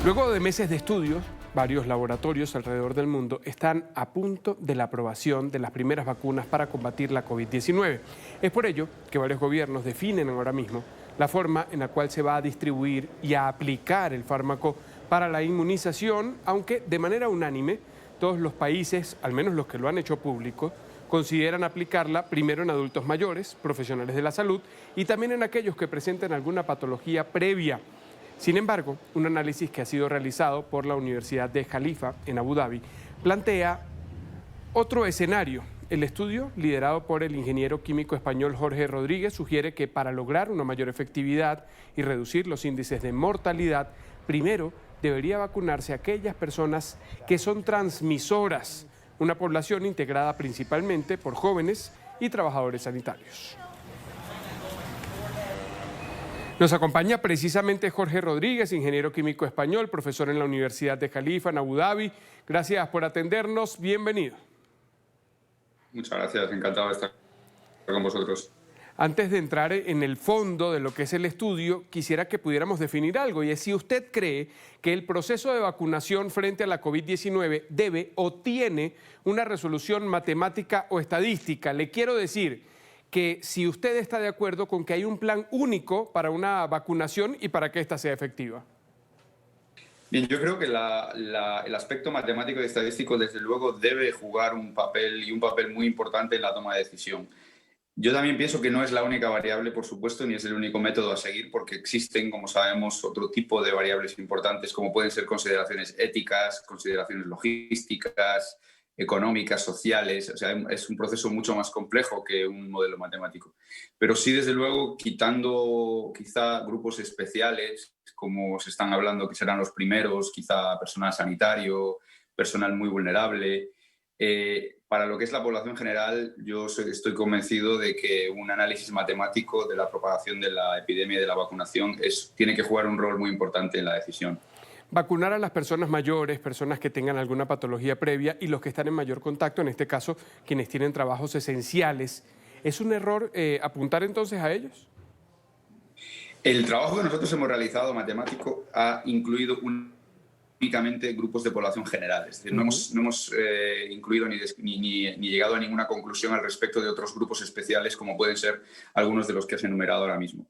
Luego de meses de estudios, varios laboratorios alrededor del mundo están a punto de la aprobación de las primeras vacunas para combatir la COVID-19. Es por ello que varios gobiernos definen ahora mismo la forma en la cual se va a distribuir y a aplicar el fármaco para la inmunización, aunque de manera unánime todos los países, al menos los que lo han hecho público, consideran aplicarla primero en adultos mayores, profesionales de la salud y también en aquellos que presenten alguna patología previa. Sin embargo, un análisis que ha sido realizado por la Universidad de Jalifa en Abu Dhabi plantea otro escenario. El estudio, liderado por el ingeniero químico español Jorge Rodríguez, sugiere que para lograr una mayor efectividad y reducir los índices de mortalidad, primero debería vacunarse a aquellas personas que son transmisoras, una población integrada principalmente por jóvenes y trabajadores sanitarios. Nos acompaña precisamente Jorge Rodríguez, ingeniero químico español, profesor en la Universidad de Jalifa en Abu Dhabi. Gracias por atendernos. Bienvenido. Muchas gracias, encantado de estar con vosotros. Antes de entrar en el fondo de lo que es el estudio, quisiera que pudiéramos definir algo, y es si usted cree que el proceso de vacunación frente a la COVID-19 debe o tiene una resolución matemática o estadística. Le quiero decir que si usted está de acuerdo con que hay un plan único para una vacunación y para que ésta sea efectiva. Bien, yo creo que el aspecto matemático y estadístico, desde luego, debe jugar un papel y un papel muy importante en la toma de decisión. Yo también pienso que no es la única variable, por supuesto, ni es el único método a seguir, porque existen, como sabemos, otro tipo de variables importantes, como pueden ser consideraciones éticas, consideraciones logísticas, económicas, sociales. O sea, es un proceso mucho más complejo que un modelo matemático. Pero sí, desde luego, quitando quizá grupos especiales, como se están hablando que serán los primeros, quizá personal sanitario, personal muy vulnerable. Para lo que es la población general, yo estoy convencido de que un análisis matemático de la propagación de la epidemia y de la vacunación tiene que jugar un rol muy importante en la decisión. Vacunar a las personas mayores, personas que tengan alguna patología previa y los que están en mayor contacto, en este caso quienes tienen trabajos esenciales, ¿es un error apuntar entonces a ellos? El trabajo que nosotros hemos realizado matemático ha incluido únicamente grupos de población general. Es decir, no hemos incluido ni llegado a ninguna conclusión al respecto de otros grupos especiales, como pueden ser algunos de los que has enumerado ahora mismo.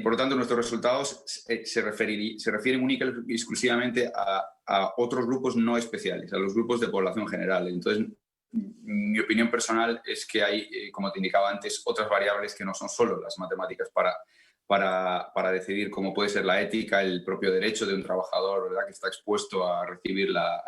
Por lo tanto, nuestros resultados se refieren única y exclusivamente a otros grupos no especiales, a los grupos de población general. Entonces, mi opinión personal es que hay, como te indicaba antes, otras variables que no son solo las matemáticas para decidir cómo puede ser la ética, el propio derecho de un trabajador, ¿verdad?, que está expuesto a recibir la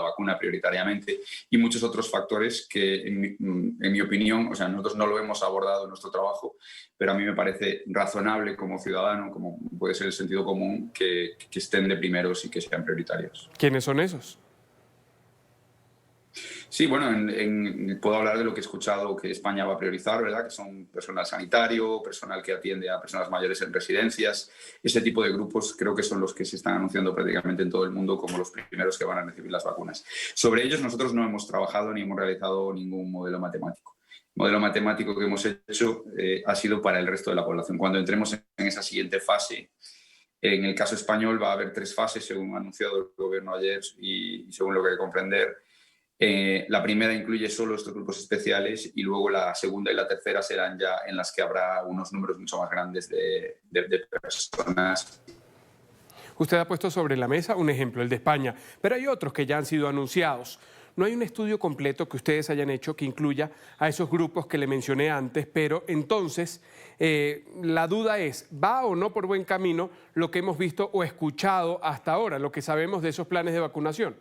vacuna prioritariamente, y muchos otros factores que, en mi opinión, o sea, nosotros no lo hemos abordado en nuestro trabajo, pero a mí me parece razonable como ciudadano, como puede ser el sentido común, que estén de primeros y que sean prioritarios. ¿Quiénes son esos? Sí, bueno, puedo hablar de lo que he escuchado que España va a priorizar, ¿verdad? Que son personal sanitario, personal que atiende a personas mayores en residencias. Ese tipo de grupos creo que son los que se están anunciando prácticamente en todo el mundo como los primeros que van a recibir las vacunas. Sobre ellos nosotros no hemos trabajado ni hemos realizado ningún modelo matemático. El modelo matemático que hemos hecho ha sido para el resto de la población. Cuando entremos en esa siguiente fase, en el caso español va a haber 3 fases, según ha anunciado el gobierno ayer y según lo que hay que comprender. La primera incluye solo estos grupos especiales y luego la segunda y la tercera serán ya en las que habrá unos números mucho más grandes de personas. Usted ha puesto sobre la mesa un ejemplo, el de España, pero hay otros que ya han sido anunciados. No hay un estudio completo que ustedes hayan hecho que incluya a esos grupos que le mencioné antes, pero entonces la duda es, ¿va o no por buen camino lo que hemos visto o escuchado hasta ahora, lo que sabemos de esos planes de vacunación?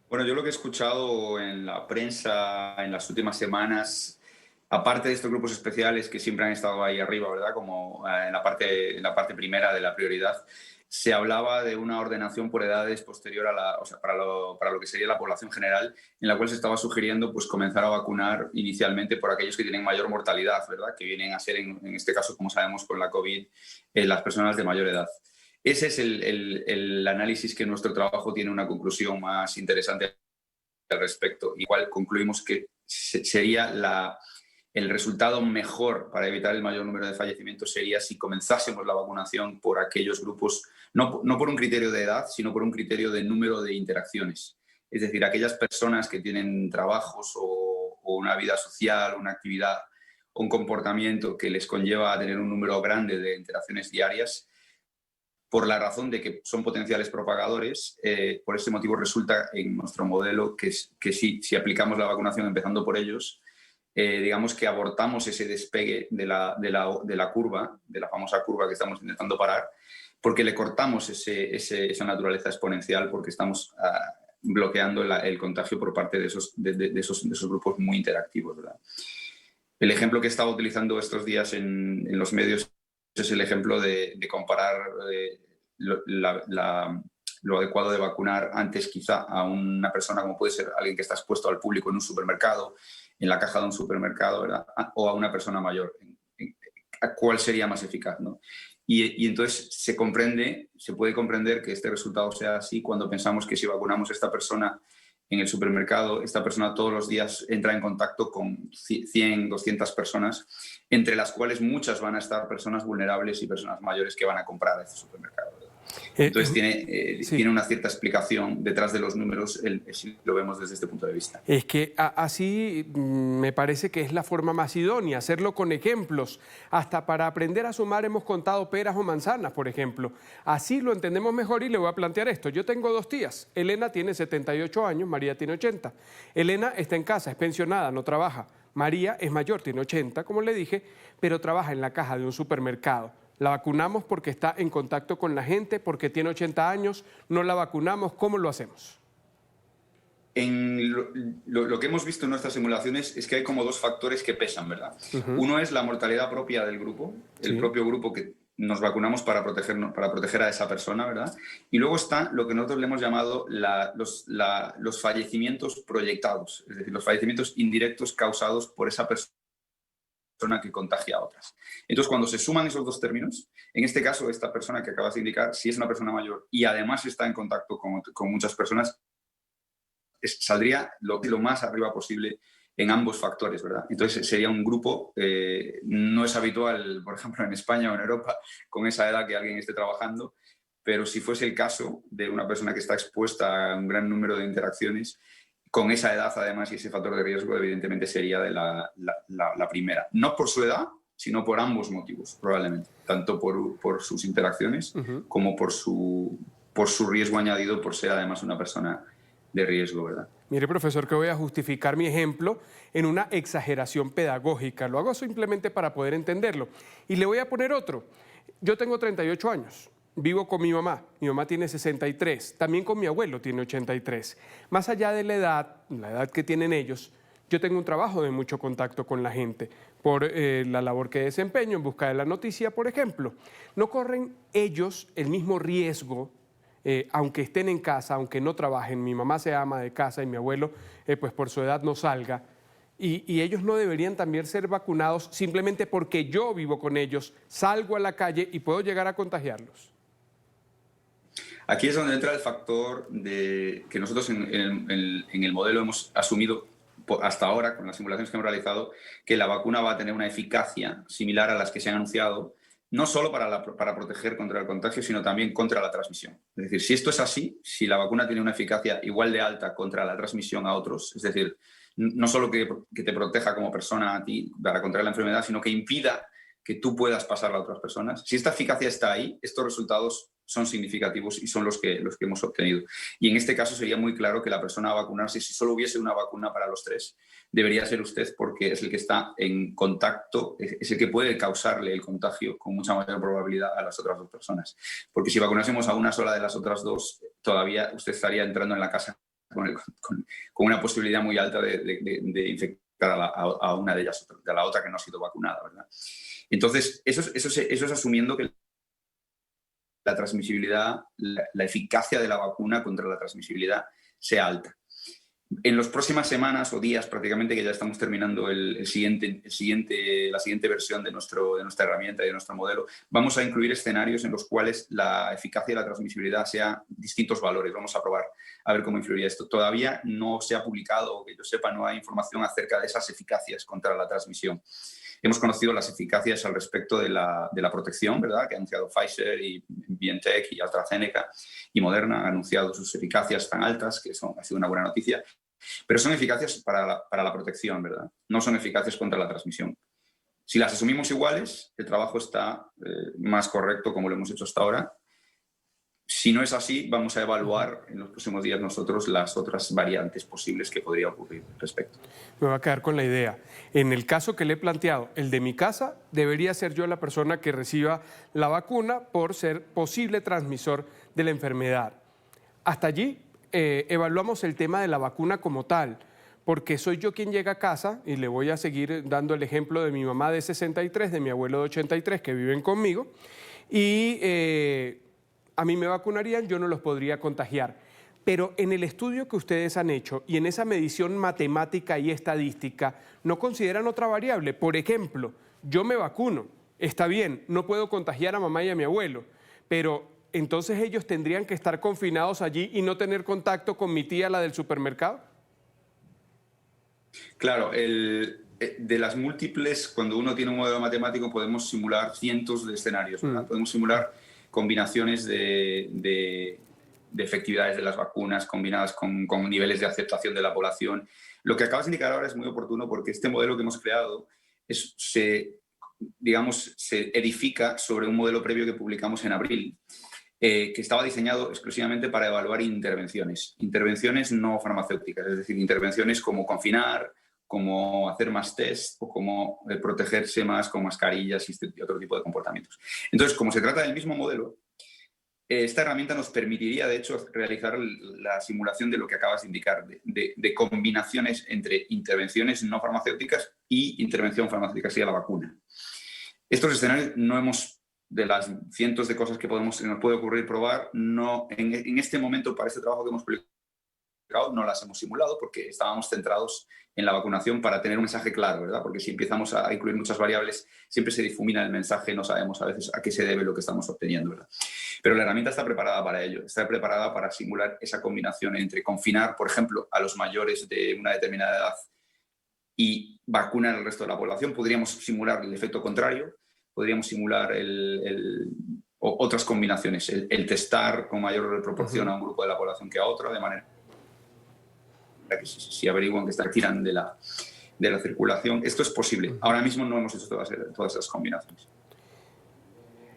Bueno, yo lo que he escuchado en la prensa en las últimas semanas, aparte de estos grupos especiales que siempre han estado ahí arriba, ¿verdad?, como en la parte primera de la prioridad, se hablaba de una ordenación por edades posterior o sea, para lo que sería la población general, en la cual se estaba sugiriendo pues comenzar a vacunar inicialmente por aquellos que tienen mayor mortalidad, ¿verdad?, que vienen a ser, en este caso, como sabemos, con la COVID, las personas de mayor edad. Ese es el análisis que nuestro trabajo tiene una conclusión más interesante al respecto. Igual concluimos que sería el resultado mejor para evitar el mayor número de fallecimientos sería si comenzásemos la vacunación por aquellos grupos, no por un criterio de edad, sino por un criterio de número de interacciones. Es decir, aquellas personas que tienen trabajos o una vida social, una actividad o un comportamiento que les conlleva a tener un número grande de interacciones diarias, por la razón de que son potenciales propagadores. Por este motivo resulta en nuestro modelo que si aplicamos la vacunación empezando por ellos, digamos que abortamos ese despegue de la curva, de la famosa curva que estamos intentando parar, porque le cortamos esa naturaleza exponencial, porque estamos bloqueando el contagio por parte de esos grupos muy interactivos, ¿verdad? El ejemplo que he estado utilizando estos días en los medios es el ejemplo de comparar lo adecuado de vacunar antes quizá a una persona como puede ser alguien que está expuesto al público en un supermercado, en la caja de un supermercado, ¿verdad? O a una persona mayor. ¿Cuál sería más eficaz, ¿no? Y entonces se puede comprender que este resultado sea así cuando pensamos que si vacunamos a esta persona en el supermercado, esta persona todos los días entra en contacto con 100, 200 personas, entre las cuales muchas van a estar personas vulnerables y personas mayores que van a comprar a este supermercado. Entonces tiene una cierta explicación detrás de los números si lo vemos desde este punto de vista. Es que así me parece que es la forma más idónea, hacerlo con ejemplos. Hasta para aprender a sumar hemos contado peras o manzanas, por ejemplo. Así lo entendemos mejor y le voy a plantear esto. Yo tengo 2 tías. Elena tiene 78 años, María tiene 80. Elena está en casa, es pensionada, no trabaja. María es mayor, tiene 80, como le dije, pero trabaja en la caja de un supermercado. La vacunamos porque está en contacto con la gente, porque tiene 80 años, no la vacunamos. ¿Cómo lo hacemos? Lo que hemos visto en nuestras simulaciones es que hay como 2 factores que pesan, ¿verdad? Uno es la mortalidad propia del grupo, el propio grupo que nos vacunamos para proteger a esa persona, ¿verdad? Y luego está lo que nosotros le hemos llamado los fallecimientos proyectados, es decir, los fallecimientos indirectos causados por esa persona que contagia a otras. Entonces, cuando se suman esos 2 términos, en este caso, esta persona que acabas de indicar, si es una persona mayor y además está en contacto con muchas personas, saldría lo más arriba posible en ambos factores, ¿verdad? Entonces sería un grupo, no es habitual, por ejemplo, en España o en Europa, con esa edad que alguien esté trabajando, pero si fuese el caso de una persona que está expuesta a un gran número de interacciones, con esa edad además y ese factor de riesgo, evidentemente sería de la primera. No por su edad, sino por ambos motivos, probablemente. Tanto por sus interacciones como por su riesgo añadido por ser además una persona de riesgo, ¿verdad? Mire, profesor, que voy a justificar mi ejemplo en una exageración pedagógica. Lo hago simplemente para poder entenderlo. Y le voy a poner otro. Yo tengo 38 años. Vivo con mi mamá tiene 63, también con mi abuelo tiene 83. Más allá de la edad que tienen ellos, yo tengo un trabajo de mucho contacto con la gente por la labor que desempeño en busca de la noticia, por ejemplo. ¿No corren ellos el mismo riesgo, aunque estén en casa, aunque no trabajen? Mi mamá se ama de casa y mi abuelo, pues por su edad no salga. Y ellos no deberían también ser vacunados simplemente porque yo vivo con ellos, salgo a la calle y puedo llegar a contagiarlos. Aquí es donde entra el factor que nosotros en el modelo hemos asumido hasta ahora, con las simulaciones que hemos realizado, que la vacuna va a tener una eficacia similar a las que se han anunciado, no solo para proteger contra el contagio, sino también contra la transmisión. Es decir, si esto es así, si la vacuna tiene una eficacia igual de alta contra la transmisión a otros, es decir, no solo que te proteja como persona a ti para contraer la enfermedad, sino que impida que tú puedas pasarla a otras personas. Si esta eficacia está ahí, estos resultados son significativos y son los que hemos obtenido. Y en este caso sería muy claro que la persona a vacunarse, si solo hubiese una vacuna para los 3, debería ser usted, porque es el que está en contacto, es el que puede causarle el contagio con mucha mayor probabilidad a las otras 2 personas. Porque si vacunásemos a una sola de las otras 2, todavía usted estaría entrando en la casa con una posibilidad muy alta de infectar a una de ellas, a la otra que no ha sido vacunada, ¿verdad? Entonces, eso es asumiendo que la transmisibilidad, la eficacia de la vacuna contra la transmisibilidad sea alta. En las próximas semanas o días, prácticamente, que ya estamos terminando la siguiente versión de nuestra herramienta y de nuestro modelo, vamos a incluir escenarios en los cuales la eficacia y la transmisibilidad sea distintos valores. Vamos a probar a ver cómo influiría esto. Todavía no se ha publicado, o que yo sepa, no hay información acerca de esas eficacias contra la transmisión. Hemos conocido las eficacias al respecto de la protección, ¿verdad?, que ha anunciado Pfizer y BioNTech y AstraZeneca, y Moderna han anunciado sus eficacias tan altas, que ha sido una buena noticia. Pero son eficacias para la protección, ¿verdad? No son eficaces contra la transmisión. Si las asumimos iguales, el trabajo está más correcto como lo hemos hecho hasta ahora. Si no es así, vamos a evaluar en los próximos días nosotros las otras variantes posibles que podría ocurrir al respecto. Me voy a quedar con la idea. En el caso que le he planteado, el de mi casa, debería ser yo la persona que reciba la vacuna por ser posible transmisor de la enfermedad. Hasta allí evaluamos el tema de la vacuna como tal, porque soy yo quien llega a casa, y le voy a seguir dando el ejemplo de mi mamá de 63, de mi abuelo de 83, que viven conmigo, y a mí me vacunarían, yo no los podría contagiar. Pero en el estudio que ustedes han hecho y en esa medición matemática y estadística, ¿no consideran otra variable? Por ejemplo, yo me vacuno, está bien, no puedo contagiar a mamá y a mi abuelo, pero entonces ellos tendrían que estar confinados allí y no tener contacto con mi tía, la del supermercado. Claro, de las múltiples, cuando uno tiene un modelo matemático, podemos simular cientos de escenarios, ¿verdad? Podemos simular combinaciones de efectividades de las vacunas combinadas con niveles de aceptación de la población. Lo que acabas de indicar ahora es muy oportuno, porque este modelo que hemos creado se edifica sobre un modelo previo que publicamos en abril, que estaba diseñado exclusivamente para evaluar intervenciones no farmacéuticas, es decir, intervenciones como confinar, como hacer más test o como protegerse más con mascarillas y otro tipo de comportamientos. Entonces, como se trata del mismo modelo, esta herramienta nos permitiría, de hecho, realizar la simulación de lo que acabas de indicar, de combinaciones entre intervenciones no farmacéuticas y intervención farmacéutica, así la vacuna. Estos escenarios de las cientos de cosas que nos puede ocurrir probar, en este momento, para este trabajo que hemos publicado, no las hemos simulado porque estábamos centrados en la vacunación para tener un mensaje claro, ¿verdad? Porque si empezamos a incluir muchas variables, siempre se difumina el mensaje, no sabemos a veces a qué se debe lo que estamos obteniendo, ¿verdad? Pero la herramienta está preparada para ello, está preparada para simular esa combinación entre confinar, por ejemplo, a los mayores de una determinada edad y vacunar al resto de la población. Podríamos simular el efecto contrario, podríamos simular otras combinaciones, el testar con mayor proporción a un grupo de la población que a otro, de manera que si averiguan que están tirando de la circulación. Esto es posible. Ahora mismo no hemos hecho todas esas combinaciones.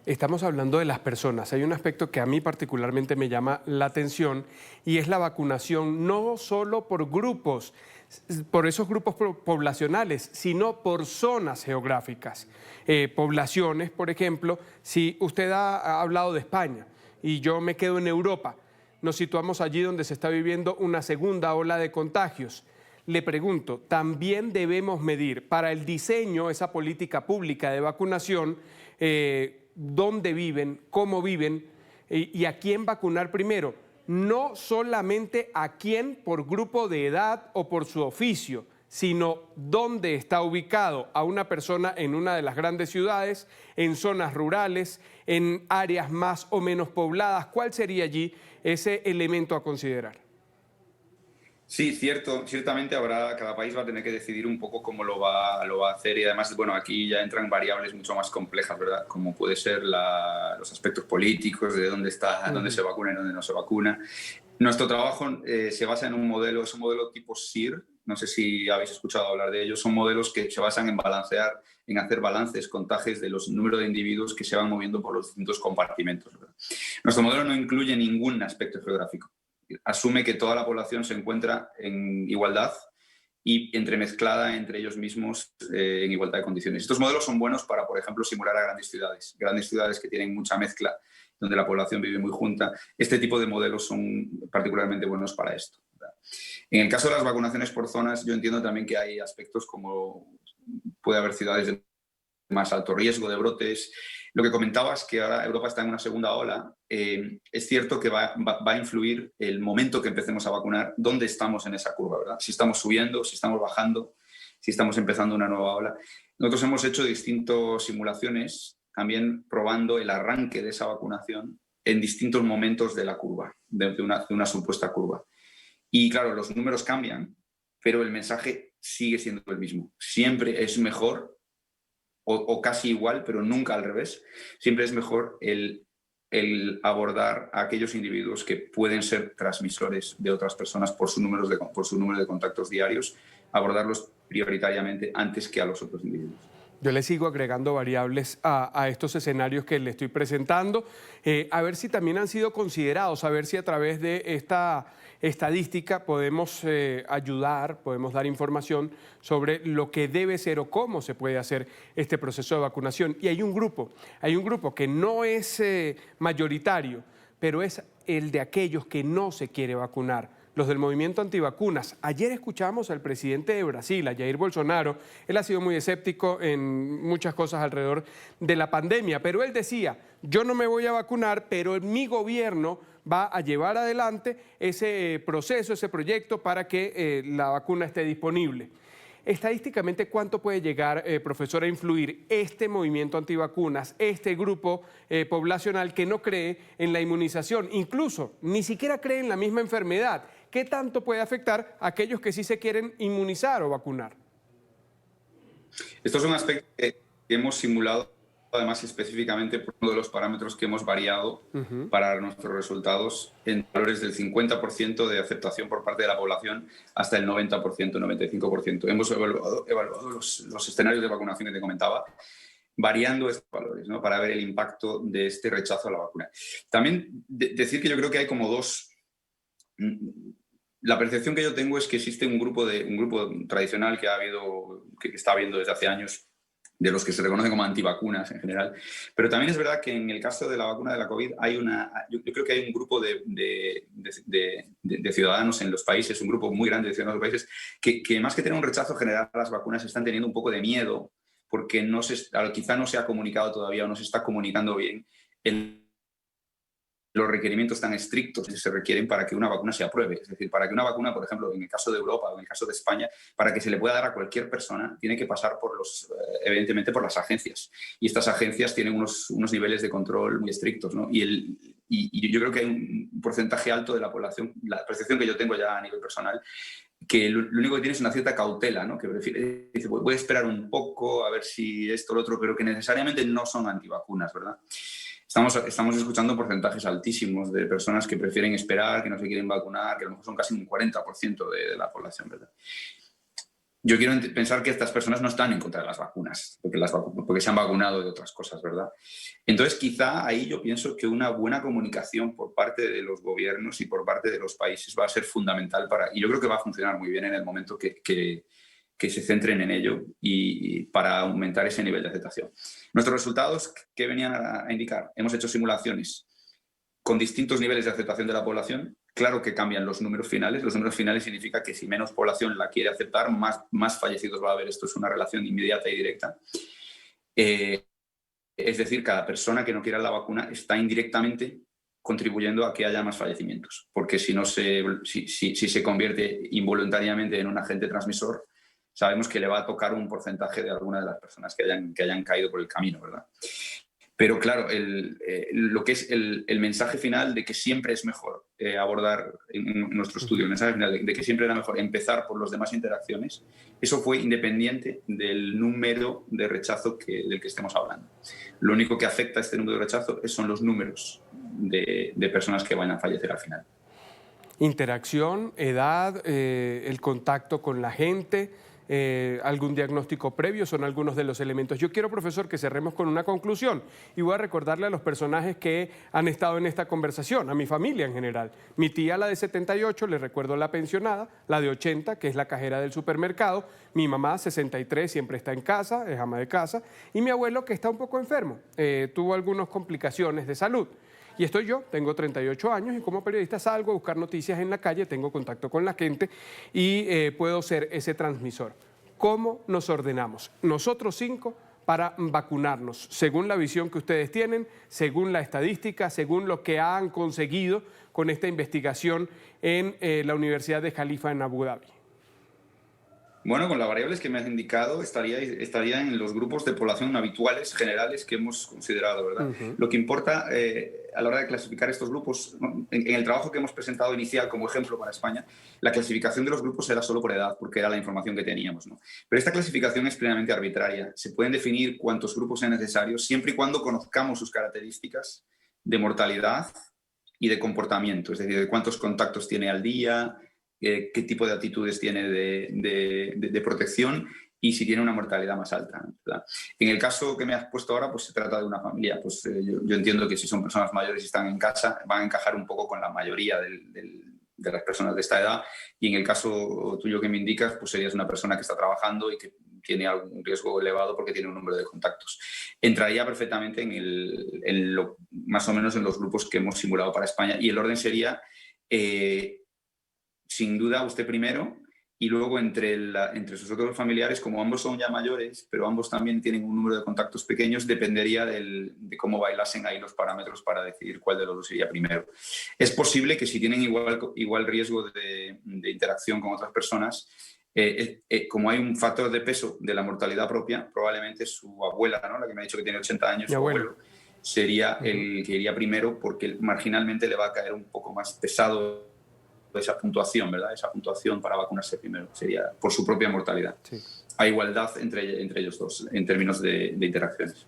Estamos hablando de las personas. Hay un aspecto que a mí particularmente me llama la atención y es la vacunación no solo por grupos, por esos grupos poblacionales, sino por zonas geográficas. Poblaciones, por ejemplo, si usted ha hablado de España y yo me quedo en Europa, nos situamos allí donde se está viviendo una segunda ola de contagios. Le pregunto, ¿también debemos medir para el diseño esa política pública de vacunación dónde viven, cómo viven y a quién vacunar primero? No solamente a quién por grupo de edad o por su oficio, sino dónde está ubicado a una persona en una de las grandes ciudades, en zonas rurales, en áreas más o menos pobladas. ¿Cuál sería allí ese elemento a considerar? Sí, ciertamente cada país va a tener que decidir un poco cómo lo va a hacer, y además, bueno, aquí ya entran variables mucho más complejas, ¿verdad? Como puede ser los aspectos políticos, de dónde se vacuna y dónde no se vacuna. Nuestro trabajo se basa en es un modelo tipo SIR, no sé si habéis escuchado hablar de ellos. Son modelos que se basan en hacer balances, contajes de los números de individuos que se van moviendo por los distintos compartimentos, ¿verdad? Nuestro modelo no incluye ningún aspecto geográfico. Asume que toda la población se encuentra en igualdad y entremezclada entre ellos mismos en igualdad de condiciones. Estos modelos son buenos para, por ejemplo, simular a grandes ciudades que tienen mucha mezcla, donde la población vive muy junta. Este tipo de modelos son particularmente buenos para esto, ¿verdad? En el caso de las vacunaciones por zonas, yo entiendo también que hay aspectos como puede haber ciudades de más alto riesgo de brotes. Lo que comentabas, que ahora Europa está en una segunda ola, es cierto que va a influir el momento que empecemos a vacunar, dónde estamos en esa curva, ¿verdad? Si estamos subiendo, si estamos bajando, si estamos empezando una nueva ola. Nosotros hemos hecho distintas simulaciones, también probando el arranque de esa vacunación en distintos momentos de la curva, de una supuesta curva. Y claro, los números cambian, pero el mensaje sigue siendo el mismo. Siempre es mejor, o casi igual, pero nunca al revés, siempre es mejor el abordar a aquellos individuos que pueden ser transmisores de otras personas por su número de contactos diarios, abordarlos prioritariamente antes que a los otros individuos. Yo le sigo agregando variables a estos escenarios que le estoy presentando, a ver si también han sido considerados, a ver si a través de esta estadística podemos ayudar, podemos dar información sobre lo que debe ser o cómo se puede hacer este proceso de vacunación. Y hay un grupo que no es mayoritario, pero es el de aquellos que no se quiere vacunar. Los del movimiento antivacunas. Ayer escuchamos al presidente de Brasil, a Jair Bolsonaro. Él ha sido muy escéptico en muchas cosas alrededor de la pandemia, pero él decía, yo no me voy a vacunar, pero mi gobierno va a llevar adelante ese proceso, ese proyecto para que la vacuna esté disponible. Estadísticamente, ¿cuánto puede llegar, profesor, a influir este movimiento antivacunas, este grupo poblacional que no cree en la inmunización, incluso ni siquiera cree en la misma enfermedad? ¿Qué tanto puede afectar a aquellos que sí se quieren inmunizar o vacunar? Estos son aspectos que hemos simulado, además específicamente por uno de los parámetros que hemos variado para nuestros resultados en valores del 50% de aceptación por parte de la población hasta el 90%, 95%. Hemos evaluado los escenarios de vacunación que te comentaba, variando estos valores, ¿no?, para ver el impacto de este rechazo a la vacuna. También decir que yo creo que hay como dos... La percepción que yo tengo es que existe un grupo tradicional que está habiendo desde hace años, de los que se reconocen como antivacunas en general. Pero también es verdad que en el caso de la vacuna de la COVID yo creo que hay un grupo de ciudadanos en los países, un grupo muy grande de ciudadanos en los países, que más que tener un rechazo general a las vacunas están teniendo un poco de miedo porque quizá no se ha comunicado todavía o no se está comunicando bien los requerimientos tan estrictos que se requieren para que una vacuna se apruebe. Es decir, para que una vacuna, por ejemplo, en el caso de Europa o en el caso de España, para que se le pueda dar a cualquier persona, tiene que pasar evidentemente por las agencias. Y estas agencias tienen unos niveles de control muy estrictos, ¿no? Y yo creo que hay un porcentaje alto de la población, la percepción que yo tengo ya a nivel personal, que lo único que tiene es una cierta cautela, ¿no? Que dice, voy a esperar un poco a ver si esto o lo otro, pero que necesariamente no son antivacunas, ¿verdad? Estamos escuchando porcentajes altísimos de personas que prefieren esperar, que no se quieren vacunar, que a lo mejor son casi un 40% de la población, ¿verdad? Yo quiero pensar que estas personas no están en contra de las vacunas, porque se han vacunado de otras cosas, ¿verdad? Entonces, quizá ahí yo pienso que una buena comunicación por parte de los gobiernos y por parte de los países va a ser fundamental y yo creo que va a funcionar muy bien en el momento que se centren en ello y para aumentar ese nivel de aceptación. Nuestros resultados, ¿qué venían a indicar? Hemos hecho simulaciones con distintos niveles de aceptación de la población. Claro que cambian los números finales. Los números finales significa que si menos población la quiere aceptar, más fallecidos va a haber. Esto es una relación inmediata y directa. Es decir, cada persona que no quiera la vacuna está indirectamente contribuyendo a que haya más fallecimientos, porque si se convierte involuntariamente en un agente transmisor, sabemos que le va a tocar un porcentaje de alguna de las personas que hayan caído por el camino, ¿verdad? Pero claro, lo que es el mensaje final de que siempre es mejor abordar en nuestro estudio, el mensaje final de que siempre era mejor empezar por las demás interacciones, eso fue independiente del número de rechazo del que estemos hablando. Lo único que afecta a este número de rechazo son los números de personas que van a fallecer al final. Interacción, edad, el contacto con la gente, algún diagnóstico previo, son algunos de los elementos. Yo quiero, profesor, que cerremos con una conclusión y voy a recordarle a los personajes que han estado en esta conversación, a mi familia en general. Mi tía, la de 78, le recuerdo la pensionada, la de 80, que es la cajera del supermercado, mi mamá, 63, siempre está en casa, es ama de casa, y mi abuelo, que está un poco enfermo, tuvo algunas complicaciones de salud. Y estoy yo, tengo 38 años y como periodista salgo a buscar noticias en la calle, tengo contacto con la gente y puedo ser ese transmisor. ¿Cómo nos ordenamos? Nosotros 5 para vacunarnos, según la visión que ustedes tienen, según la estadística, según lo que han conseguido con esta investigación en la Universidad de Khalifa en Abu Dhabi? Bueno, con las variables que me has indicado, estaría en los grupos de población habituales, generales, que hemos considerado, ¿verdad? Lo que importa a la hora de clasificar estos grupos, ¿no? En el trabajo que hemos presentado inicial como ejemplo para España, la clasificación de los grupos era solo por edad, porque era la información que teníamos, ¿no? Pero esta clasificación es plenamente arbitraria. Se pueden definir cuántos grupos sean necesarios, siempre y cuando conozcamos sus características de mortalidad y de comportamiento, es decir, de cuántos contactos tiene al día, qué tipo de actitudes tiene de protección y si tiene una mortalidad más alta, ¿verdad? En el caso que me has puesto ahora, pues se trata de una familia. Pues yo entiendo que si son personas mayores y están en casa, van a encajar un poco con la mayoría de las personas de esta edad, y en el caso tuyo que me indicas, pues serías una persona que está trabajando y que tiene algún riesgo elevado porque tiene un número de contactos. Entraría perfectamente más o menos en los grupos que hemos simulado para España, y el orden sería... sin duda usted primero, y luego entre sus otros familiares, como ambos son ya mayores, pero ambos también tienen un número de contactos pequeños, dependería de cómo bailasen ahí los parámetros para decidir cuál de los dos iría primero. Es posible que si tienen igual riesgo de interacción con otras personas, como hay un factor de peso de la mortalidad propia, probablemente su abuela, ¿no?, la que me ha dicho que tiene 80 años, su abuelo, sería el que iría primero, porque marginalmente le va a caer un poco más pesado esa puntuación, ¿verdad? Esa puntuación para vacunarse primero sería por su propia mortalidad. Sí. Hay igualdad entre ellos dos en términos de interacciones.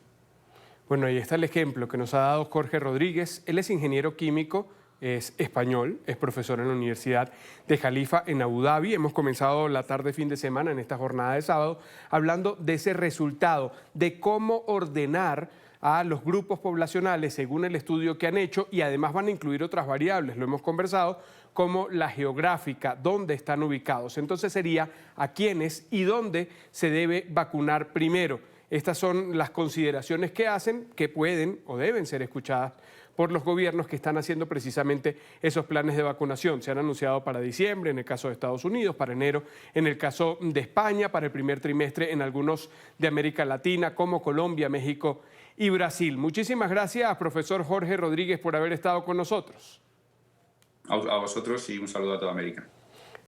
Bueno, ahí está el ejemplo que nos ha dado Jorge Rodríguez. Él es ingeniero químico, es español, es profesor en la Universidad de Khalifa en Abu Dhabi. Hemos comenzado la tarde fin de semana en esta jornada de sábado hablando de ese resultado, de cómo ordenar a los grupos poblacionales según el estudio que han hecho, y además van a incluir otras variables, lo hemos conversado, como la geográfica, dónde están ubicados. Entonces sería a quiénes y dónde se debe vacunar primero. Estas son las consideraciones que hacen, que pueden o deben ser escuchadas por los gobiernos que están haciendo precisamente esos planes de vacunación. Se han anunciado para diciembre, en el caso de Estados Unidos, para enero, en el caso de España, para el primer trimestre en algunos de América Latina, como Colombia, México y Brasil. Muchísimas gracias, profesor Jorge Rodríguez, por haber estado con nosotros. A vosotros y un saludo a toda América.